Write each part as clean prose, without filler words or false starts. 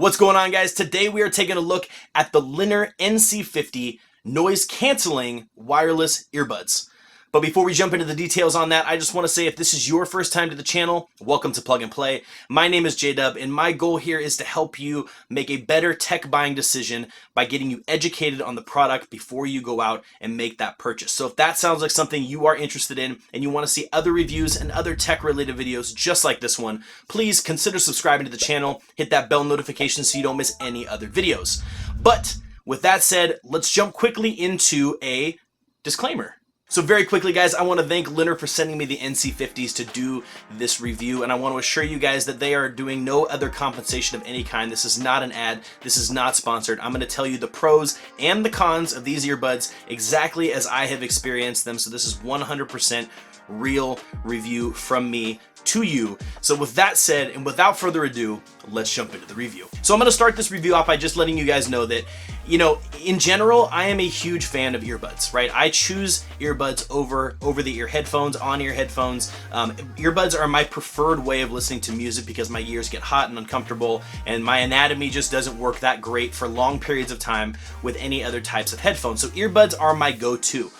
What's going on, guys? Today we are taking a look at the LINNER NC50 noise canceling wireless earbuds. But before we jump into the details on that, I just want to say if this is your first time to the channel, welcome to Plug and Play. My name is JDubb, and my goal here is to help you make a better tech buying decision by getting you educated on the product before you go out and make that purchase. So if that sounds like something you are interested in and you want to see other reviews and other tech related videos just like this one, please consider subscribing to the channel, hit that bell notification so you don't miss any other videos. But with that said, let's jump quickly into a disclaimer. So very quickly, guys, I want to thank LINNER for sending me the NC50s to do this review, and I want to assure you guys that they are doing no other compensation of any kind. This is not an ad. This is not sponsored. I'm going to tell you the pros and the cons of these earbuds exactly as I have experienced them, so this is 100% real review from me to you. So with that said, and without further ado, let's jump into the review. So I'm going to start this review off by just letting you guys know that, you know, in general, I am a huge fan of earbuds, right? I choose earbuds over the ear headphones, on-ear headphones. Earbuds are my preferred way of listening to music because my ears get hot and uncomfortable, and my anatomy just doesn't work that great for long periods of time with any other types of headphones. So earbuds are my go-to.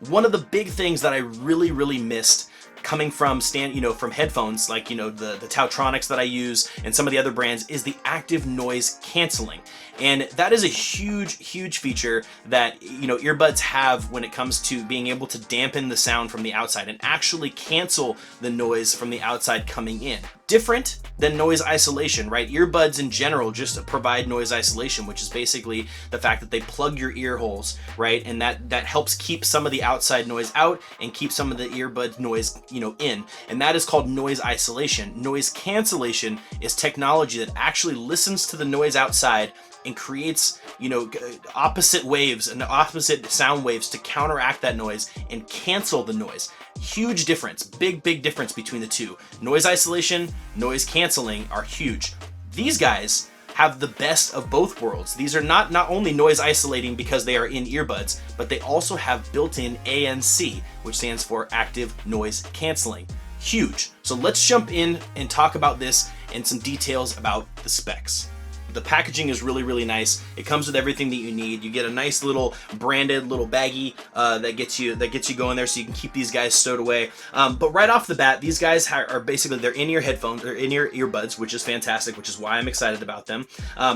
One of the big things that I really missed coming from from headphones, like, the Tautronics that I use and some of the other brands, is the active noise canceling. And that is a huge feature that, earbuds have when it comes to being able to dampen the sound from the outside and actually cancel the noise from the outside coming in. Different than noise isolation, right? Earbuds in general just provide noise isolation, which is basically the fact that they plug your ear holes, right? And that helps keep some of the outside noise out and keep some of the earbud noise, in. And that is called noise isolation. Noise cancellation is technology that actually listens to the noise outside and creates, opposite waves and opposite sound waves to counteract that noise and cancel the noise. Huge difference, big difference between the two. Noise isolation, noise canceling are huge. These guys have the best of both worlds. These are not only noise isolating because they are in earbuds, but they also have built-in ANC, which stands for active noise canceling. Huge. So let's jump in and talk about this and some details about the specs. The packaging is really nice. It comes with everything that you need. You get a nice little branded little baggie that gets you going there, so you can keep these guys stowed away. But right off the bat, these guys are basically, they're in-ear headphones, they're in-ear earbuds, which is fantastic, which is why I'm excited about them.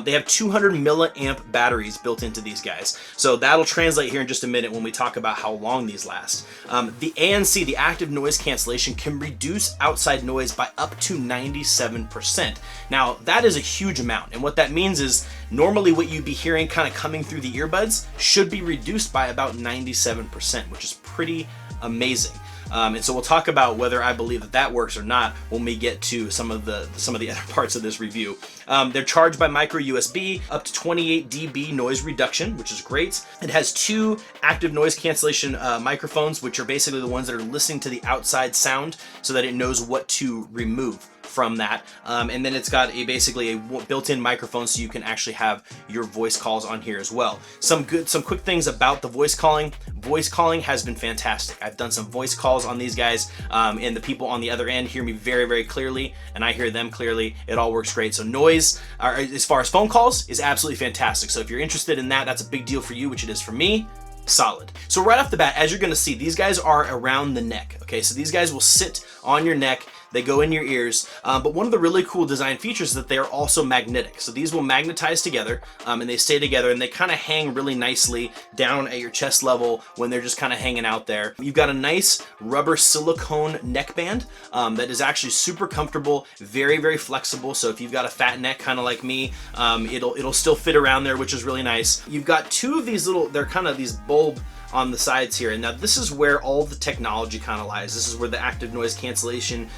They have 200 milliamp batteries built into these guys, so that'll translate here in just a minute when we talk about how long these last. The ANC, the active noise cancellation, can reduce outside noise by up to 97%. Now that is a huge amount, and what that means is normally what you'd be hearing kind of coming through the earbuds should be reduced by about 97%, which is pretty amazing. And so we'll talk about whether I believe that works or not when we get to some of the other parts of this review. They're charged by micro USB, up to 28 dB noise reduction, which is great. It has two active noise cancellation microphones, which are basically the ones that are listening to the outside sound so that it knows what to remove from that. And then it's got basically a built-in microphone so you can actually have your voice calls on here as well. Some quick things about the voice calling. Voice calling has been fantastic. I've done some voice calls on these guys, and the people on the other end hear me very clearly, and I hear them clearly. It all works great. So noise, as far as phone calls, is absolutely fantastic. So if you're interested in that, that's a big deal for you, which it is for me. Solid. So right off the bat, as you're going to see, these guys are around the neck. Okay, so these guys will sit on your neck. They go in your ears, but one of the really cool design features is that they are also magnetic. So these will magnetize together, and they stay together, and they kind of hang really nicely down at your chest level when they're just kind of hanging out there. You've got a nice rubber silicone neckband that is actually super comfortable, very flexible. So if you've got a fat neck, kind of like me, it'll still fit around there, which is really nice. You've got two of these they're kind of these bulb on the sides here, and now this is where all the technology kind of lies. This is where the active noise cancellation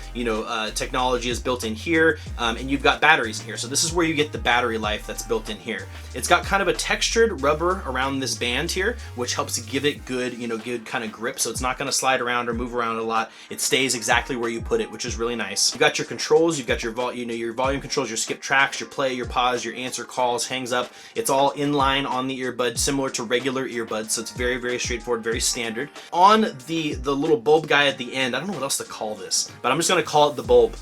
technology is built in here, and you've got batteries in here, so this is where you get the battery life that's built in here. It's got kind of a textured rubber around this band here, which helps give it good kind of grip, so it's not going to slide around or move around a lot. It stays exactly where you put it, which is really nice. You've got your controls. You've got your volume controls, your skip tracks, your play, your pause, your answer calls, hangs up. It's all in line on the earbud, similar to regular earbuds, so it's very straightforward, very standard. On the little bulb guy at the end, I don't know what else to call this, but I'm just gonna call it the bulb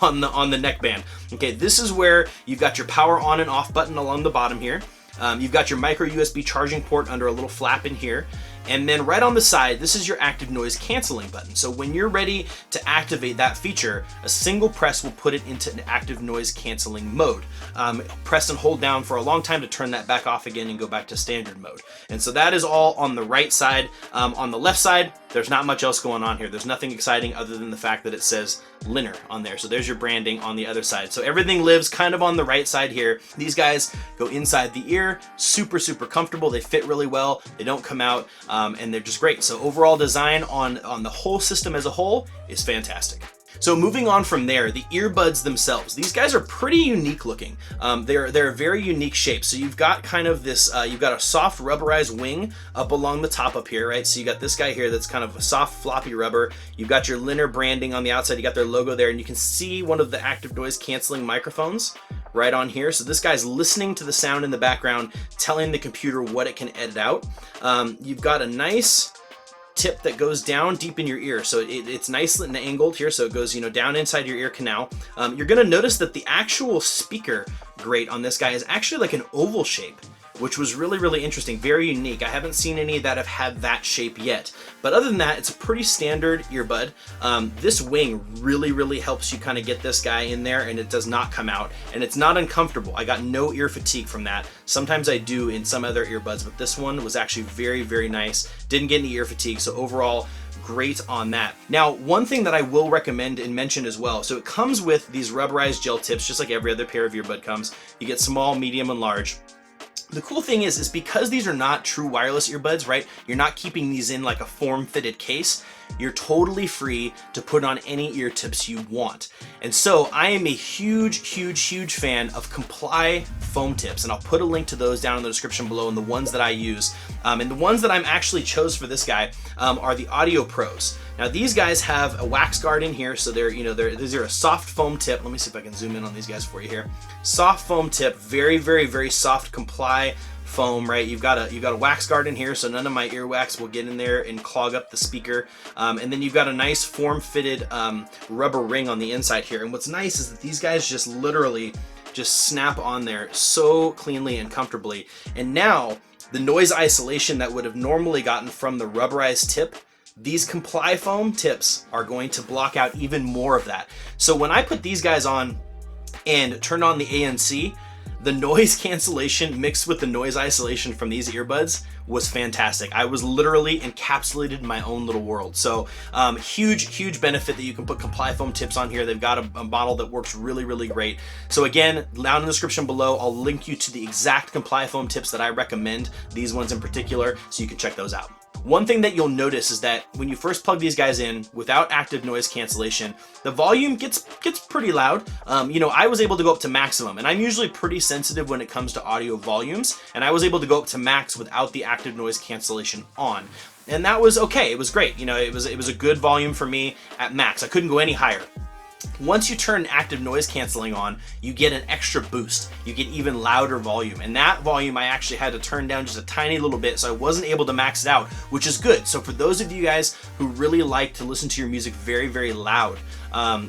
on the neckband. Okay, this is where you've got your power on and off button along the bottom here. You've got your micro USB charging port under a little flap in here. And then right on the side, this is your active noise canceling button. So when you're ready to activate that feature, a single press will put it into an active noise canceling mode. Press and hold down for a long time to turn that back off again and go back to standard mode. And so that is all on the right side. On the left side, there's not much else going on here. There's nothing exciting other than the fact that it says LINNER on there. So there's your branding on the other side. So everything lives kind of on the right side here. These guys go inside the ear, super, super comfortable. They fit really well. They don't come out. And they're just great. So overall design on the whole system as a whole is fantastic. So moving on from there, the earbuds themselves, these guys are pretty unique looking. They're a very unique shape. So you've got kind of this, you've got a soft rubberized wing up along the top up here, right? So you got this guy here that's kind of a soft floppy rubber. You've got your LINNER branding on the outside. You got their logo there, and you can see one of the active noise canceling microphones right on here. So this guy's listening to the sound in the background, telling the computer what it can edit out. You've got a nice tip that goes down deep in your ear. So it's nice and angled here. So it goes, down inside your ear canal. You're gonna notice that the actual speaker grate on this guy is actually like an oval shape, which was really, really interesting, very unique. I haven't seen any that have had that shape yet. But other than that, it's a pretty standard earbud. This wing really, really helps you kind of get this guy in there, and it does not come out, and it's not uncomfortable. I got no ear fatigue from that. Sometimes I do in some other earbuds, but this one was actually very, very nice. Didn't get any ear fatigue, so overall, great on that. Now, one thing that I will recommend and mention as well, so it comes with these rubberized gel tips, just like every other pair of earbud comes. You get small, medium, and large. The cool thing is because these are not true wireless earbuds, right? You're not keeping these in like a form-fitted case. You're totally free to put on any ear tips you want. And so I am a huge, huge, huge fan of Comply foam tips, and I'll put a link to those down in the description below and the ones that I use. And the ones that I'm actually chose for this guy are the Audio Pros. Now these guys have a wax guard in here, so these are a soft foam tip. Let me see if I can zoom in on these guys for you here. Soft foam tip, very, very, very soft Comply foam, right? You've got a wax guard in here, so none of my earwax will get in there and clog up the speaker. And then you've got a nice form-fitted rubber ring on the inside here. And what's nice is that these guys just literally just snap on there so cleanly and comfortably. And now the noise isolation that would have normally gotten from the rubberized tip, these Comply foam tips are going to block out even more of that. So when I put these guys on and turn on the ANC, the noise cancellation mixed with the noise isolation from these earbuds was fantastic. I was literally encapsulated in my own little world. So huge, huge benefit that you can put Comply foam tips on here. They've got a model that works really, really great. So again, down in the description below, I'll link you to the exact Comply foam tips that I recommend, these ones in particular, so you can check those out. One thing that you'll notice is that when you first plug these guys in without active noise cancellation, the volume gets pretty loud. I was able to go up to maximum, and I'm usually pretty sensitive when it comes to audio volumes, and I was able to go up to max without the active noise cancellation on. And that was okay, it was great. It was a good volume for me at max. I couldn't go any higher. Once you turn active noise canceling on, you get an extra boost. You get even louder volume, and that volume I actually had to turn down just a tiny little bit, so I wasn't able to max it out, which is good. So for those of you guys who really like to listen to your music very, very loud,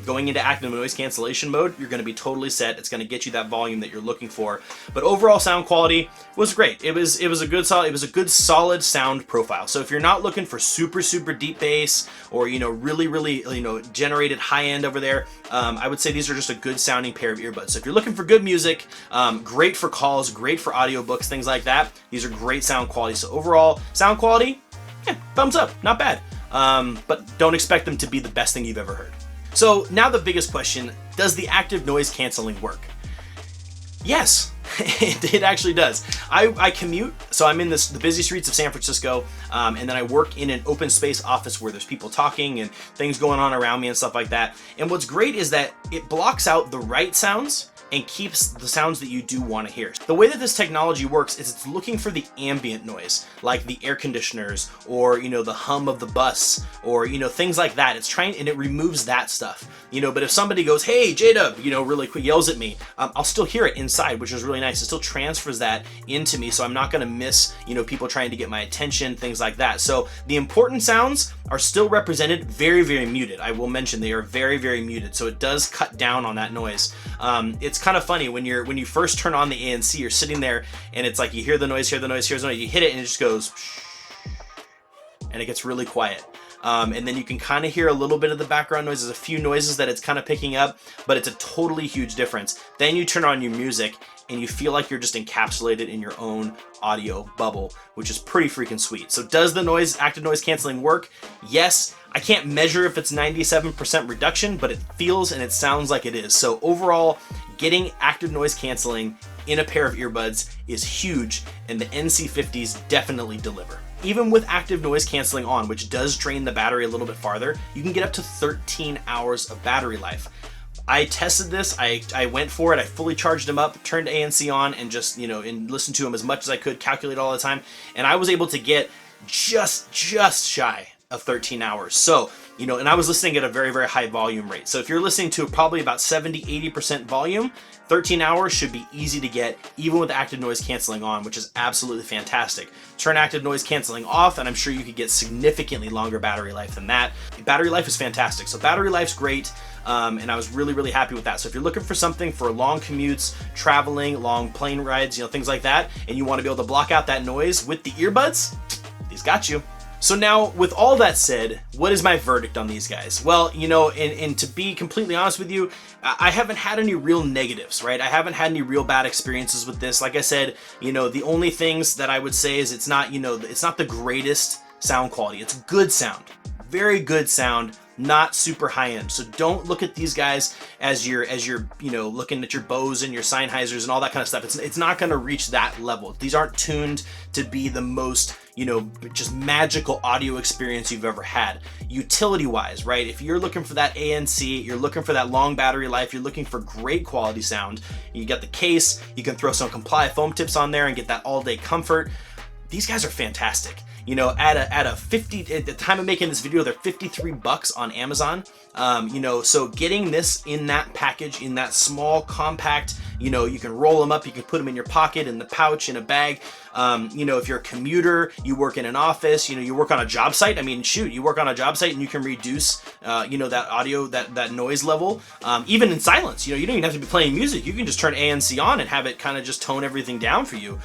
going into active noise cancellation mode, you're going to be totally set. It's going to get you that volume that you're looking for. But overall sound quality was great. It was a good solid sound profile. So if you're not looking for super, super deep bass or really, really generated high end over there, I would say these are just a good sounding pair of earbuds. So if you're looking for good music, great for calls, great for audiobooks, things like that, these are great sound quality. So overall sound quality, thumbs up, not bad. But don't expect them to be the best thing you've ever heard. So now the biggest question, does the active noise canceling work? Yes, it actually does. I commute, so I'm in the busy streets of San Francisco, and then I work in an open space office where there's people talking and things going on around me and stuff like that. And what's great is that it blocks out the right sounds, and keeps the sounds that you do want to hear. The way that this technology works is it's looking for the ambient noise, like the air conditioners or, you know, the hum of the bus or, you know, things like that. It's trying, and it removes that stuff, you know. But if somebody goes, hey, JDubb, you know, really quick, yells at me, I'll still hear it inside, which is really nice. It still transfers that into me, so I'm not going to miss, you know, people trying to get my attention, things like that. So the important sounds are still represented, very, very muted. I will mention they are very, very muted, so it does cut down on that noise. It's kind of funny when you first turn on the ANC, you're sitting there and it's like you hear the noise, hear the noise, hear the noise, you hit it and it just goes, and it gets really quiet. And then you can kind of hear a little bit of the background noise. There's a few noises that it's kind of picking up, but it's a totally huge difference. Then you turn on your music and you feel like you're just encapsulated in your own audio bubble, which is pretty freaking sweet. So does the active noise canceling work? Yes. I can't measure if it's 97% reduction, but it feels and it sounds like it is. So overall, getting active noise canceling in a pair of earbuds is huge, and the NC50s definitely deliver. Even with active noise canceling on, which does drain the battery a little bit farther, you can get up to 13 hours of battery life. I tested this, I went for it, I fully charged them up, turned ANC on, and just, you know, and listened to them as much as I could, calculate all the time, and I was able to get just shy of 13 hours. So, you know, and I was listening at a very, very high volume rate. So if you're listening to probably about 70-80% volume, 13 hours should be easy to get, even with active noise canceling on, which is absolutely fantastic. Turn active noise canceling off, and I'm sure you could get significantly longer battery life than that. Battery life is fantastic. So battery life's great. And I was really, really happy with that. So if you're looking for something for long commutes, traveling, long plane rides, you know, things like that, and you want to be able to block out that noise with the earbuds, these got you. So now, with all that said, what is my verdict on these guys? Well, you know, and to be completely honest with you, I haven't had any real negatives, right? I haven't had any real bad experiences with this. Like I said, you know, the only things that I would say is it's not, you know, it's not the greatest sound quality. It's good sound, very good sound, not super high end. So don't look at these guys as you're you know, looking at your Bose and your Sennheisers and all that kind of stuff. It's not going to reach that level. These aren't tuned to be the most, you know, just magical audio experience you've ever had. Utility wise, right? If you're looking for that ANC, you're looking for that long battery life, you're looking for great quality sound, you got the case, you can throw some Comply foam tips on there and get that all day comfort. These guys are fantastic. You know, at 50, at the time of making this video, they're $53 on Amazon. You know, so getting this in that package, in that small, compact, you know, you can roll them up, you can put them in your pocket, in the pouch, in a bag. You know, if you're a commuter, you work in an office, you know, you work on a job site. I mean, shoot, you work on a job site and you can reduce, you know, that audio, that noise level, even in silence. You know, you don't even have to be playing music. You can just turn ANC on and have it kind of just tone everything down for you.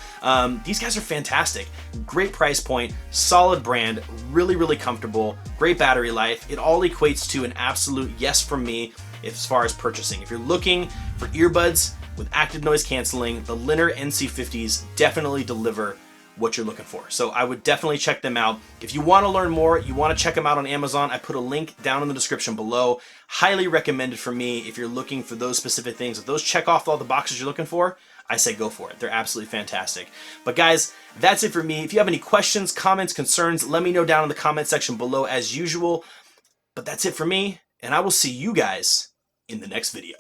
These guys are fantastic. Great price point, solid brand, really, really comfortable, great battery life. It all equates to an absolute yes from me as far as purchasing. If you're looking for earbuds with active noise canceling, the LINNER NC50s definitely deliver what you're looking for. So I would definitely check them out. If you want to learn more, you want to check them out on Amazon, I put a link down in the description below. Highly recommended for me if you're looking for those specific things. If those check off all the boxes you're looking for, I say go for it. They're absolutely fantastic. But guys, that's it for me. If you have any questions, comments, concerns, let me know down in the comment section below as usual. But that's it for me, and I will see you guys in the next video.